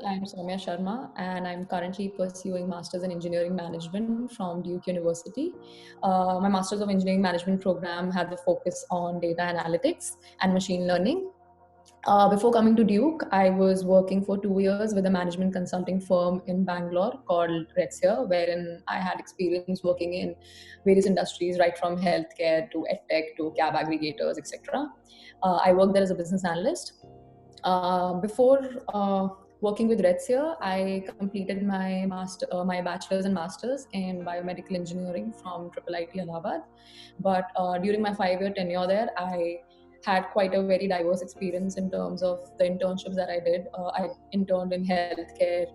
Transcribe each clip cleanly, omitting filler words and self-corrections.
I'm Soumya Sharma, and I'm currently pursuing Masters in Engineering Management from Duke University. My Masters of Engineering Management program had the focus on data analytics and machine learning. Before coming to Duke, I was working for 2 years with a management consulting firm in Bangalore called Retsia, wherein I had experience working in various industries, right from healthcare to edtech to cab aggregators, etc. I worked there as a business analyst. Before working with Retsia, I completed my bachelor's and master's in biomedical engineering from IIIT Allahabad. But during my 5-year tenure there, I had quite a very diverse experience in terms of the internships that I did. I interned in healthcare,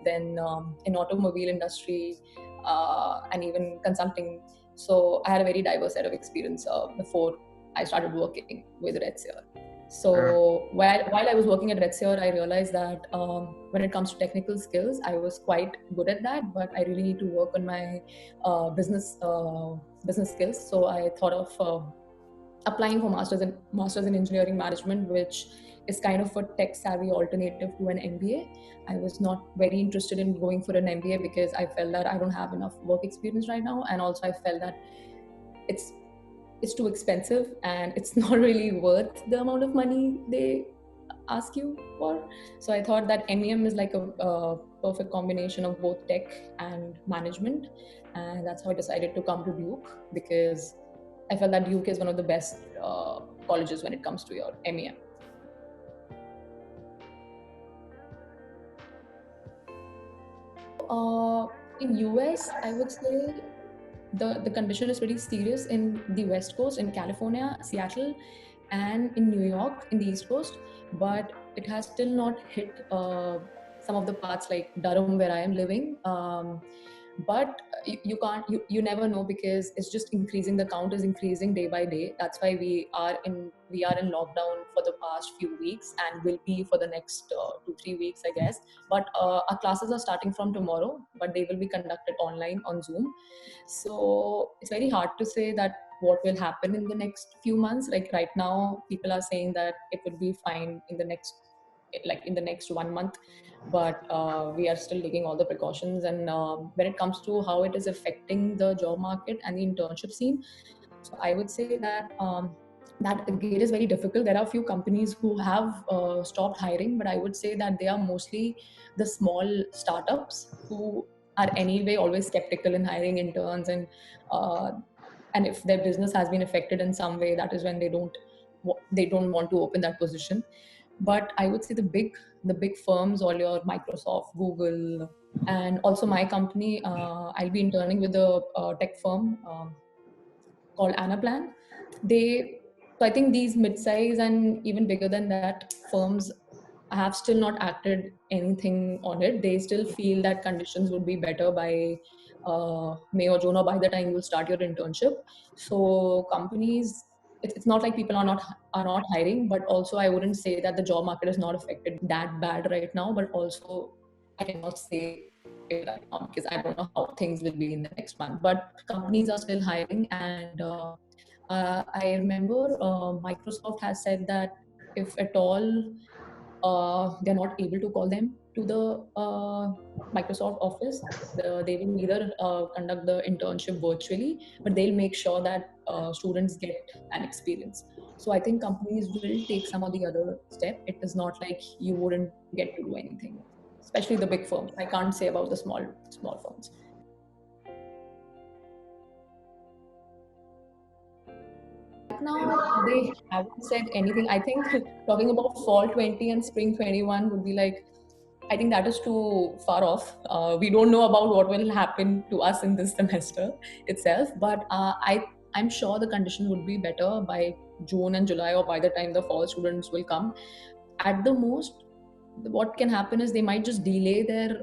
then in automobile industry, and even consulting. So I had a very diverse set of experience before I started working with Retsia. So while I was working at Retseer, I realized that when it comes to technical skills, I was quite good at that, but I really need to work on my business skills. So I thought of applying for masters in engineering management, which is kind of a tech savvy alternative to an MBA. I was not very interested in going for an MBA because I felt that I don't have enough work experience right now, and also I felt that it's too expensive and it's not really worth the amount of money they ask you for. So I thought that MEM is like a perfect combination of both tech and management, and that's how I decided to come to Duke, because I felt that Duke is one of the best colleges when it comes to your MEM. In US, I would say the condition is pretty serious in the West Coast, in California, Seattle, and in New York, in the East Coast. But it has still not hit some of the parts like Durham, where I am living. But you can't, you never know, because it's just increasing. The count is increasing day by day. That's why we are in lockdown for the past few weeks, and will be for the next 2-3 weeks, I guess. But our classes are starting from tomorrow, but they will be conducted online on Zoom. So it's very hard to say that what will happen in the next few months. Like right now, people are saying that it will be fine in the next 1 month, but we are still taking all the precautions. And when it comes to how it is affecting the job market and the internship scene, so I would say that that again is very difficult. There are a few companies who have stopped hiring, but I would say that they are mostly the small startups who are anyway always skeptical in hiring interns, uh, and if their business has been affected in some way, that is when they don't want to open that position. But I would say the big firms, all your Microsoft, Google, and also my company, I'll be interning with a tech firm called Anaplan. So I think these mid-size and even bigger than that firms have still not acted anything on it. They still feel that conditions would be better by May or June, or by the time you start your internship. So companies, it's not like people are not hiring, but also I wouldn't say that the job market is not affected that bad right now. But also I cannot say it right now because I don't know how things will be in the next month. But companies are still hiring, and I remember Microsoft has said that if at all they're not able to call them to the Microsoft office, they will either conduct the internship virtually, but they'll make sure that students get an experience. So I think companies will take some of the other step. It is not like you wouldn't get to do anything, especially the big firms. I can't say about the small firms. Now they haven't said anything. I think talking about fall 20 and spring 21 would be like, I think that is too far off. We don't know about what will happen to us in this semester itself, but I'm sure the condition would be better by June and July, or by the time the fall students will come. At the most, what can happen is they might just delay their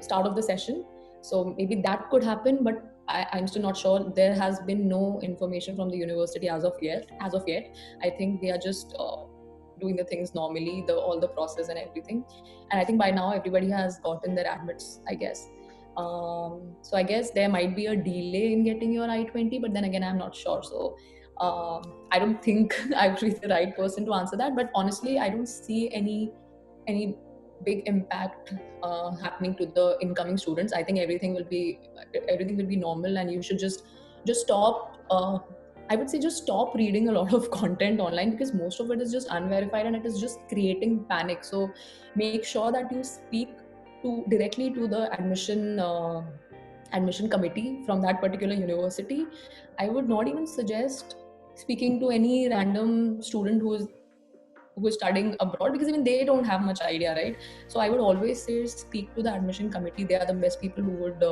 start of the session. So maybe that could happen, but I'm still not sure. There has been no information from the university as of yet. I think they are just doing the things normally, all the process and everything. And I think by now everybody has gotten their admits, I guess. So I guess there might be a delay in getting your I-20, but then again, I'm not sure. So I don't think I'm really the right person to answer that. But honestly, I don't see any big impact happening to the incoming students. I think everything will be normal, and you should just stop. I would say just stop reading a lot of content online, because most of it is just unverified and it is just creating panic. So make sure that you speak to directly to the admission committee from that particular university. I would not even suggest speaking to any random student who is studying abroad, because even they don't have much idea, right? So I would always say speak to the admission committee. They are the best people who would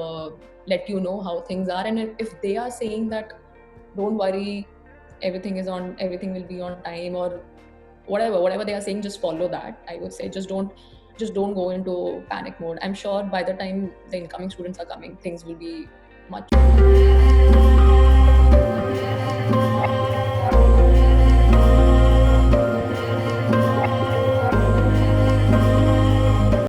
let you know how things are. And if they are saying that don't worry, everything will be on time, or whatever they are saying, just follow that. I would say just don't go into panic mode. I'm sure by the time the incoming students are coming, things will be much